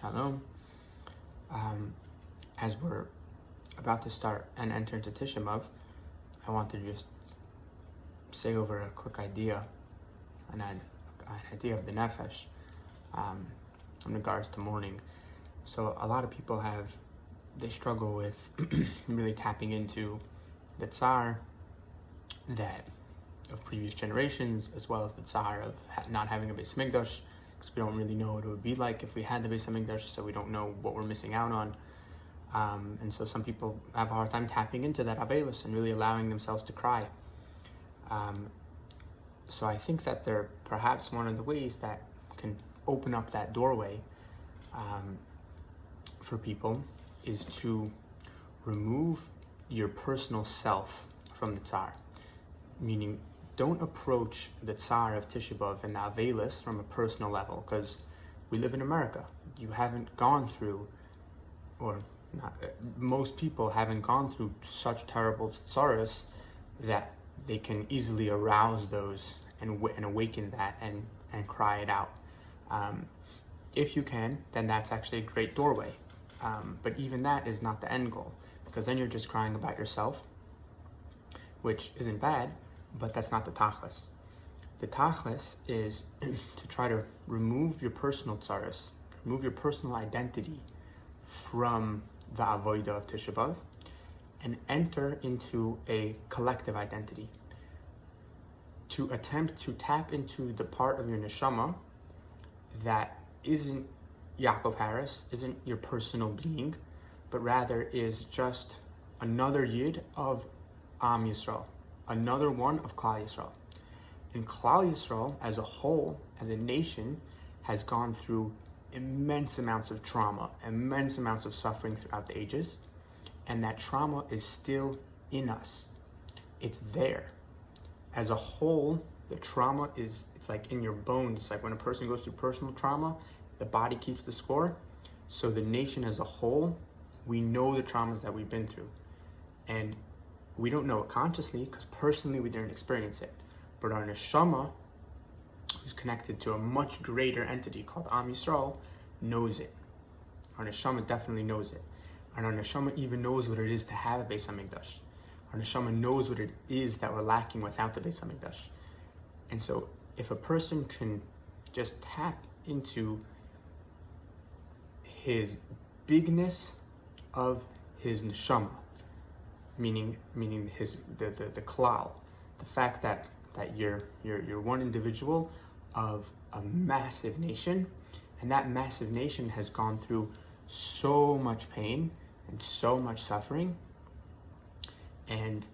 Shalom. As we're about to start and enter into Tisha B'av, I want to just say over a quick idea, an idea of the nefesh in regards to mourning. So a lot of people they struggle with really tapping into the tsar that of previous generations, as well as the tsar of not having a Beis Hamikdash, because we don't really know what it would be like if we had the Beis Hamikdash, so we don't know what we're missing out on. And so some people have a hard time tapping into that Avelis and really allowing themselves to cry. So I think that they're perhaps one of the ways that can open up that doorway for people is to remove your personal self from the tsar, meaning don't approach the tsar of Tisha B'av and the Avelis from a personal level, because we live in America. You haven't gone through, or not, most people haven't gone through such terrible tsaras that they can easily arouse those and awaken that and cry it out. If you can, then that's actually a great doorway. But even that is not the end goal, because then you're just crying about yourself, which isn't bad, but that's not the tachlis. The tachlis is to try to remove your personal tsaras, remove your personal identity from the avodah of Tisha B'av, and enter into a collective identity. To attempt to tap into the part of your neshama that isn't Yaakov Harris, isn't your personal being, but rather is just another yid of Am Yisrael, another one of Klal Yisrael. And Klal Yisrael as a whole, as a nation, has gone through immense amounts of trauma, immense amounts of suffering throughout the ages, and that trauma is still in us. It's there. As a whole, the trauma it's like in your bones. It's like when a person goes through personal trauma, the body keeps the score. So the nation as a whole, we know the traumas that we've been through. And we don't know it consciously, because personally we didn't experience it. But our neshama, who's connected to a much greater entity called Am Yisrael, knows it. Our neshama definitely knows it. And our neshama even knows what it is to have a Beis Hamikdash. Our neshama knows what it is that we're lacking without the Beis Hamikdash. And so if a person can just tap into his bigness of his neshama, meaning the klal, the fact that you're one individual of a massive nation, and that massive nation has gone through so much pain and so much suffering. And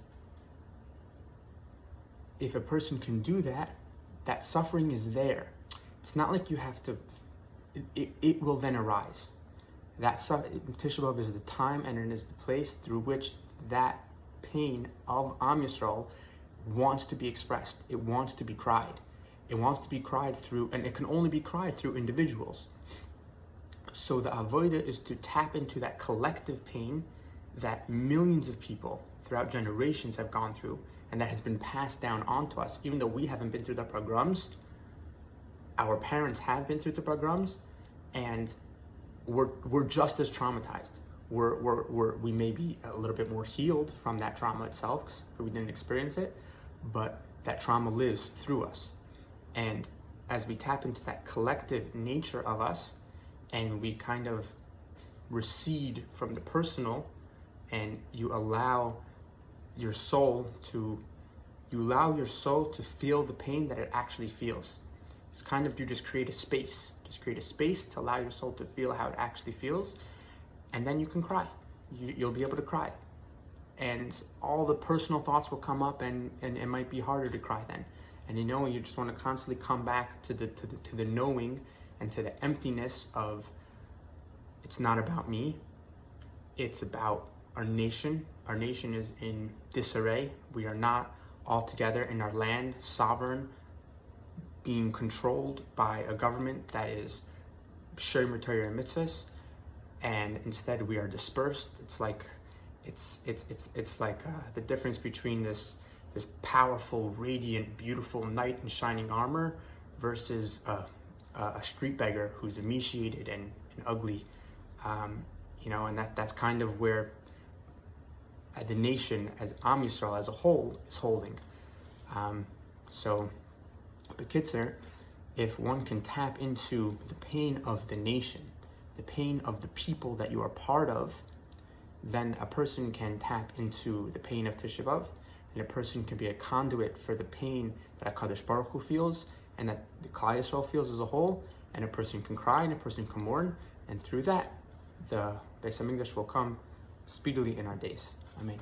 if a person can do that, that suffering is there. It's not like you have to, it will then arise. Tisha B'av is the time and it is the place through which that pain of Am Yisrael wants to be expressed. It wants to be cried. It wants to be cried through, and it can only be cried through individuals. So the avodah is to tap into that collective pain that millions of people throughout generations have gone through, and that has been passed down onto us. Even though we haven't been through the pogroms, our parents have been through the pogroms, and we're just as traumatized. We may be a little bit more healed from that trauma itself, because we didn't experience it, but that trauma lives through us. And as we tap into that collective nature of us, and we kind of recede from the personal, and you allow your soul to feel the pain that it actually feels. It's kind of, you just create a space to allow your soul to feel how it actually feels, and then you can cry. You'll be able to cry, and all the personal thoughts will come up, and it might be harder to cry then. And you just want to constantly come back to the knowing and to the emptiness of, it's not about me, it's about our nation. Our nation is in disarray. We are not all together in our land, sovereign, being controlled by a government that is Shomer Torah and mitzvahs, and instead we are dispersed. It's like the difference between this powerful, radiant, beautiful knight in shining armor versus a street beggar who's emaciated and ugly, and that's kind of where the nation, as Am Yisrael as a whole, is holding. So, B'kitzer, if one can tap into the pain of the nation, the pain of the people that you are part of, then a person can tap into the pain of Tisha B'av, and a person can be a conduit for the pain that HaKadosh Baruch Hu feels, and that the Klal Yisrael feels as a whole, and a person can cry, and a person can mourn, and through that, the Beis HaMikdash will come speedily in our days. Amen.